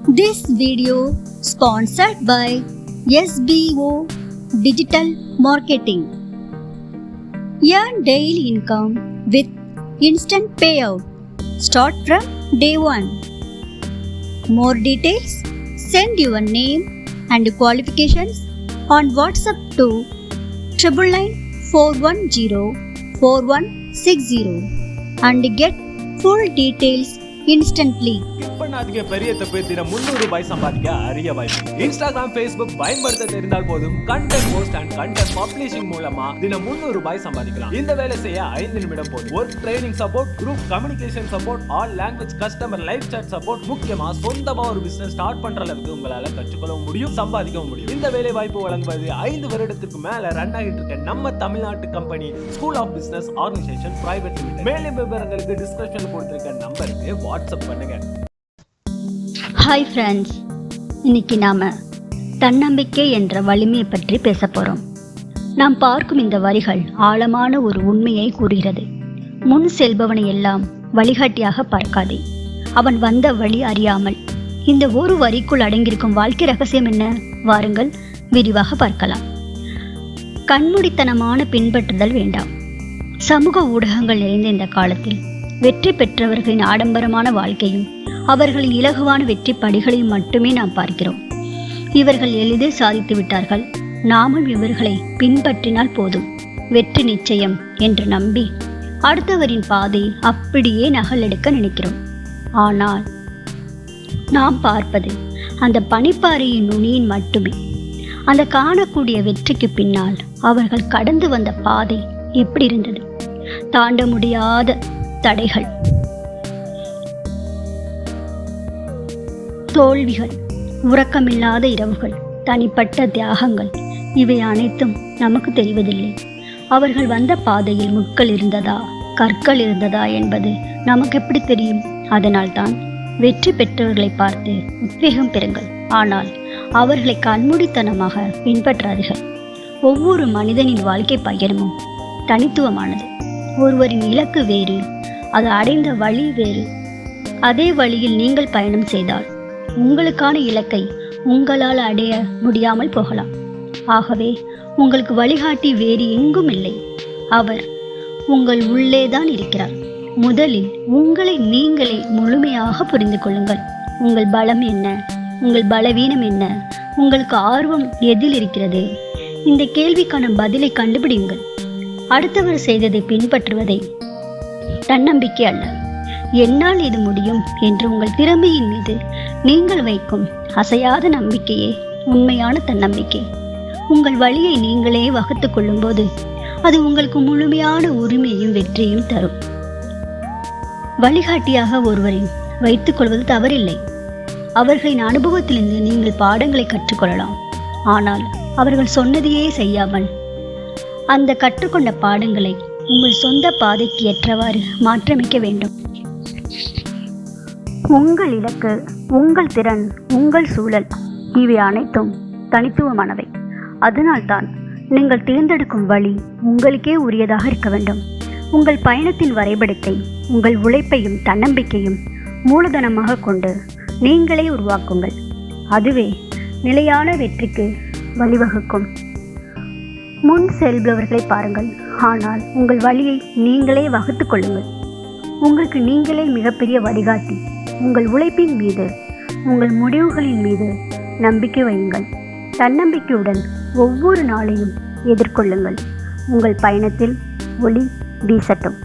This video sponsored by SBO Digital Marketing. Earn daily income with instant payout. Start from day 1. More details, send your name and qualifications on WhatsApp to 999-410-4160 and get full details instantly. பண்ணாதீங்க, பெரிய தப்பு. தினம் 300 ரூபாய் சம்பாதிக்க அரிய வாய்ப்பு. Instagram, Facebook பயன்படுத்த தெரிந்தால் போதும். Content post and content publishing மூலமா தினம் 300 ரூபாய் சம்பாதிக்கலாம். இந்த வேலை செய்ய 5 நிமிடம் போதும். Work training support, group communication support, all language customer live chat support, முக்கியமா சொந்தமா ஒரு பிசினஸ் ஸ்டார்ட் பண்ற அளவுக்கு உங்களால கற்றுக்கொள்ள முடியும், சம்பாதிக்கவும் முடியும். இந்த வேலை வாய்ப்பு வழங்குவது 5 வருடத்துக்கு மேல ரன் ஆகிட்டு இருக்க நம்ம தமிழ்நாட்டு company school of business organisation private limited. மேலும் விவரங்களுக்கு டிஸ்கிரிப்ஷன்ல கொடுத்திருக்க நம்பருக்கு வாட்ஸ்அப் பண்ணுங்க. ஹாய் ஃப்ரெண்ட்ஸ், இன்னைக்கு நாம் தன்னம்பிக்கை என்ற வலிமையை பற்றி பேச போகிறோம். நாம் பார்க்கும் இந்த வரிகள் ஆழமான ஒரு உண்மையை கூறுகிறது. முன் செல்பவனை எல்லாம் வழிகாட்டியாக பார்க்காதே, அவன் வந்த வழி அறியாமல். இந்த ஒரு வரிக்குள் அடங்கியிருக்கும் வாழ்க்கை ரகசியம் என்ன? வாருங்கள் விரிவாக பார்க்கலாம். கண்மூடித்தனமான பின்பற்றுதல் வேண்டாம். சமூக ஊடகங்கள் நிறைந்த இந்த காலத்தில் வெற்றி பெற்றவர்களின் ஆடம்பரமான வாழ்க்கையும் அவர்களின் இலகுவான வெற்றி படிகளையும் மட்டுமே நாம் பார்க்கிறோம். இவர்கள் எளிதில் சாதித்து விட்டார்கள், நாமும் இவர்களை பின்பற்றினால் போதும், வெற்றி நிச்சயம் என்று நம்பி அடுத்தவரின் பாதை அப்படியே நகலெடுக்க நினைக்கிறோம். ஆனால் நாம் பார்ப்பது அந்த பனிப்பாறையின் நுனியின் மட்டுமே. அந்த காணக்கூடிய வெற்றிக்கு பின்னால் அவர்கள் கடந்து வந்த பாதை எப்படி இருந்தது? தாண்ட முடியாத தடைகள், தோல்விகள், உறக்கமில்லாத இரவுகள், தனிப்பட்ட தியாகங்கள், இவை அனைத்தும் நமக்கு தெரிவதில்லை. அவர்கள் வந்த பாதையில் முட்கள் இருந்ததா, கற்கள் இருந்ததா என்பது நமக்கு எப்படி தெரியும்? அதனால்தான் வெற்றி பெற்றவர்களை பார்த்து உத்வேகம் பெறுங்கள், ஆனால் அவர்களை கண்மூடித்தனமாக பின்பற்றாதீர்கள். ஒவ்வொரு மனிதனின் வாழ்க்கை பயணமும் தனித்துவமானது. ஒருவரின் இலக்கு வேறு, அது அடைந்த வழி வேறு. அதே வழியில் நீங்கள் பயணம் செய்தால் உங்களுக்கான இலக்கை உங்களால் அடைய முடியாமல் போகலாம். ஆகவே உங்களுக்கு வழிகாட்டி வேறு எங்கும் இல்லை, அவர் உங்கள் உள்ளேதான் இருக்கிறார். முதலில் உங்களை நீங்களே முழுமையாக புரிந்து கொள்ளுங்கள். உங்கள் பலம் என்ன? உங்கள் பலவீனம் என்ன? உங்களுக்கு ஆர்வம் எதில் இருக்கிறது? இந்த கேள்விக்கான பதிலை கண்டுபிடியுங்கள். அடுத்தவர் செய்ததை பின்பற்றுவதை தன்னம்பிக்கை அல்ல. என்னால் இது முடியும் என்று உங்கள் திறமையின் மீது நீங்கள் வைக்கும் அசையாத நம்பிக்கையே உண்மையான தன்னம்பிக்கை. உங்கள் வழியை நீங்களே வகுத்து கொள்ளும் போது அது உங்களுக்கு முழுமையான உரிமையும் வெற்றியும் தரும். வழிகாட்டியாக ஒருவரை வைத்துக் கொள்வது தவறில்லை. அவர்களின் அனுபவத்திலிருந்து நீங்கள் பாடங்களை கற்றுக்கொள்ளலாம். ஆனால் அவர்கள் சொன்னதையே செய்யாமல் அந்த கற்றுக்கொண்ட பாடங்களை உங்கள் சொந்த பாதைக்கு ஏற்றவாறு மாற்றமைக்க வேண்டும். உங்கள் இலக்கு, உங்கள் திறன், உங்கள் சூழல், இவை அனைத்தும் தனித்துவமானவை. அதனால்தான் நீங்கள் தேர்ந்தெடுக்கும் வழி உங்களுக்கே உரியதாக இருக்க வேண்டும். உங்கள் பயணத்தின் வரைபடத்தை உங்கள் உழைப்பையும் தன்னம்பிக்கையும் மூலதனமாக கொண்டு நீங்களே உருவாக்குங்கள். அதுவே நிலையான வெற்றிக்கு வழிவகுக்கும். முன் செல்பவர்களை பாருங்கள், ஆனால் உங்கள் வழியை நீங்களே வகுத்து கொள்ளுங்கள். உங்களுக்கு நீங்களே மிகப்பெரிய வழிகாட்டி. உங்கள் உழைப்பின் மீது, உங்கள் முடிவுகளின் மீது நம்பிக்கை வையுங்கள். தன்னம்பிக்கையுடன் ஒவ்வொரு நாளையும் எதிர்கொள்ளுங்கள். உங்கள் பயணத்தில் ஒளி வீசட்டும்.